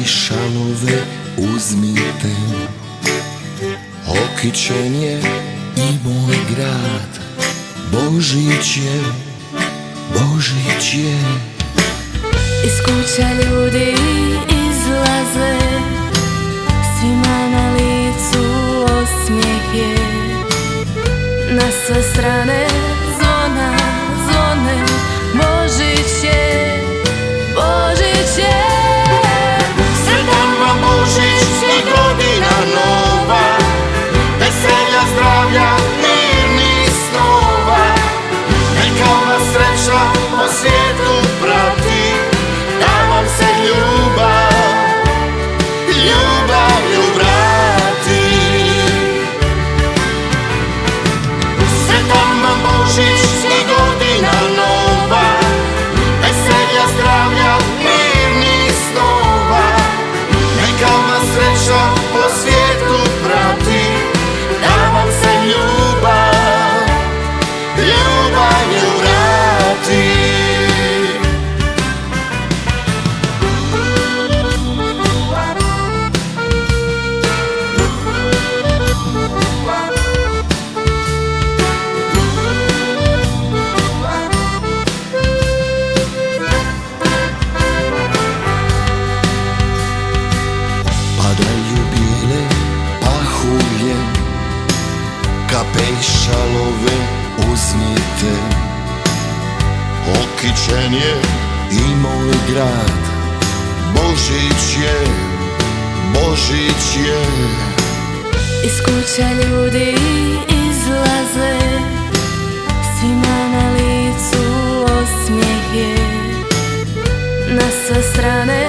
i šalove uzmite. Okićen je i moj grad, Božić je, Božić je. Iz kuća ljudi izlaze, svima na licu osmijeh je. Na sve strane zvona zvone, Božić je, Božić je. Sretan vam Božić i godina nova, veselja, zdravlja, mirnih snova. Neka vas sreća po svijetu prati, da vam se ljubavlju vrati. Sretan vam Božić i godina nova, veselja, zdravlja, mirnih snova. Neka vas sreća po svijetu prati, da vam se ljubavlju vrati. Padaju bijele pahulje, kape i šalove uzmite. Okićen je i moj grad, Božić je, Božić je. Iz kuća ljudi izlaze, svima na licu osmijeh je. Na sve strane